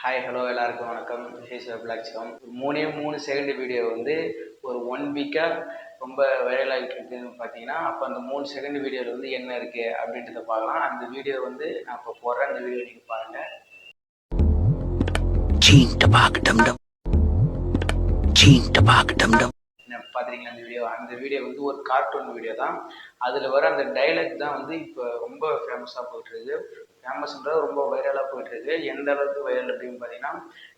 Hi hello எல்லாருக்கும் வணக்கம். This விளாக்சிகம். 3 second video வந்து ஒரு 1 வீக்காக ரொம்ப வைரல் ஆகிட்டு இருக்குன்னு பார்த்தீங்கன்னா, அப்போ அந்த 3 செகண்ட் வீடியோவில் வந்து என்ன இருக்குது அப்படின்றத பார்க்கலாம். அந்த வீடியோ வந்து நான் இப்போ போடுறேன். அந்த வீடியோ நீங்கள் பாருங்கள். பார்த்துருக்கீங்களா அந்த வீடியோ வந்து ஒரு கார்ட்டூன் வீடியோ தான். அதில் வர அந்த டைலாக் தான் வந்து இப்போ ரொம்ப ஃபேமஸாக போயிட்டுருக்கு. ஃபேமஸ்ன்றது ரொம்ப வைரலாக போயிட்டுருக்கு. எந்த அளவுக்கு வைரல் அப்படின்னு பார்த்தீங்கன்னா,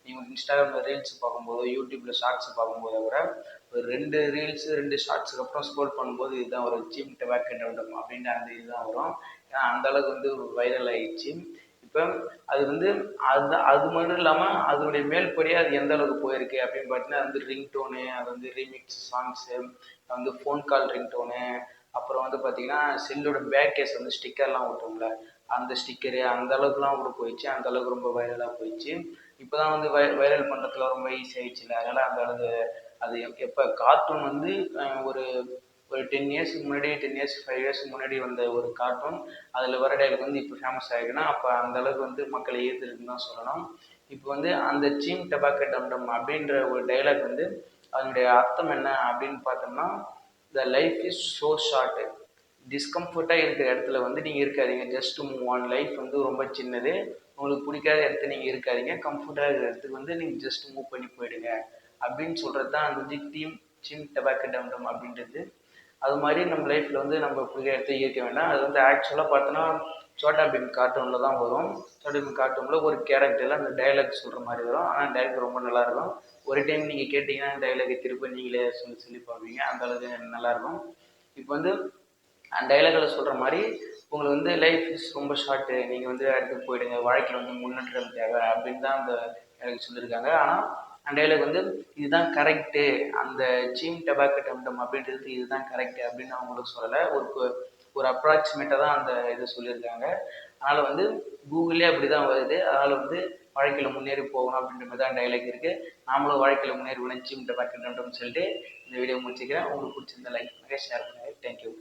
நீங்கள் இன்ஸ்டாகிராமில் ரீல்ஸ் பார்க்கும்போது, யூடியூப்பில் ஷார்ட்ஸ் பார்க்கும்போது கூட ஒரு 2 ஷார்ட்ஸுக்கு அப்புறம் ஸ்க்ரோல் பண்ணும்போது இதுதான் ஒரு சீம் டொபாக்கோ டம்டம் அப்படின்ற அந்த இதுதான் வரும். ஏன்னா அந்த அளவுக்கு வந்து வைரல் ஆகிடுச்சு. இப்போ அது வந்து அது மட்டும் இல்லாமல் அதனுடைய மேல்படியாக அது எந்த அளவுக்கு போயிருக்கு அப்படின்னு பார்த்தீங்கன்னா, அது வந்து ரிங்டோனு, அது வந்து ரீமிக்ஸ் சாங்ஸு, வந்து ஃபோன் கால் ரிங்டோனு, அப்புறம் வந்து பார்த்தீங்கன்னா செல்லோட பேக் கேஸ் வந்து ஸ்டிக்கர்லாம் ஓட்டும்ல, அந்த ஸ்டிக்கரு அந்த அளவுக்குலாம் கூட போயிடுச்சு. அந்த அளவுக்கு ரொம்ப வைரலாக போயிடுச்சு. இப்போ தான் வந்து வைரல் பண்ணுறதுலாம் ரொம்ப ஈஸி ஆகிடுச்சுல. அதனால் அந்த அளவுக்கு அது எப்போ கார்ட்டூன் வந்து ஒரு ஒரு 10 இயர்ஸ்க்கு முன்னாடி 10 இயர்ஸ் 5 இயர்ஸ்க்கு முன்னாடி வந்த ஒரு கார்ட்டூன் அதில் வர டைலாக் வந்து இப்போ ஃபேமஸ் ஆகிருக்குன்னா அப்போ அந்த அளவுக்கு வந்து மக்களை ஈர்த்துருக்குன்னு தான் சொல்லணும். இப்போ வந்து அந்த சீம் டொபாக்கோ டம்டம் அப்படின்ற ஒரு டைலாக் வந்து அதனுடைய அர்த்தம் என்ன அப்படின்னு பார்த்தோம்னா, the life is so short. டிஸ்கம்ஃபர்ட்டாக இருக்கிற இடத்துல வந்து நீங்கள் இருக்காதீங்க. Just move on. லைஃப் வந்து ரொம்ப சின்னது. உங்களுக்கு பிடிக்காத இடத்துல நீங்கள் இருக்காதீங்க. கம்ஃபர்ட்டாக இருக்கிற இடத்துக்கு வந்து நீங்கள் ஜஸ்ட் மூவ் பண்ணி போயிடுங்க அப்படின்னு சொல்கிறது தான் அந்த வந்து சீம் டொபாக்கோ டம்டம் அப்படின்றது. அது மாதிரி நம்ம லைஃப்பில் வந்து நம்ம பிடிக்கிற இடத்த ஈர்க்க வேண்டாம். அது வந்து ஆக்சுவலாக பார்த்தோன்னா சோட்டா பீம் கார்ட்டூனில் தான் வரும். சோட்டா பீம் கார்ட்டூனில் ஒரு கேரக்டரில் அந்த டைலாக் சொல்கிற மாதிரி வரும். ஆனால் டைலாக் ரொம்ப நல்லாயிருக்கும். ஒரு டைம் நீங்கள் கேட்டிங்கன்னா டைலாகை திருப்பி நீங்களே சொல்லி சொல்லி பார்ப்பீங்க. அந்த அளவுக்கு நல்லாயிருக்கும். இப்போ வந்து அந்த டைலாகில் சொல்கிற மாதிரி உங்களுக்கு வந்து லைஃப் இஸ் ரொம்ப ஷார்ட்டு, நீங்கள் வந்து இடத்துக்கு போயிடுங்க, வாழ்க்கையில் வந்து முன்னேற்றம் தேவை அப்படின்னு தான் அந்த டைலாக் சொல்லியிருக்காங்க. ஆனால் அந்த டைலாக் வந்து இதுதான் கரெக்டு, அந்த சீம் டொபாக்கோ டம்டம் அப்படின்றது இதுதான் கரெக்டு அப்படின்னு அவங்களுக்கு சொல்லலை. ஒரு அப்ராக்சிமேட்டாக தான் அந்த இது சொல்லியிருக்காங்க. அதனால் வந்து கூகுளே அப்படி தான் வருது. அதனால் வந்து வாழ்க்கையில் முன்னேறி போகணும் அப்படின்ற மாதிரி தான் டைலாக் இருக்குது. நாமளும் வாழ்க்கையில் முன்னேறி சீம் டொபாக்கோ டம்டம்னு சொல்லிட்டு இந்த வீடியோ முடிச்சுக்கிறேன். உங்களுக்கு பிடிச்சிருந்தா லைக் பண்ணுங்கள், ஷேர் பண்ணுங்கள். தேங்க்யூ.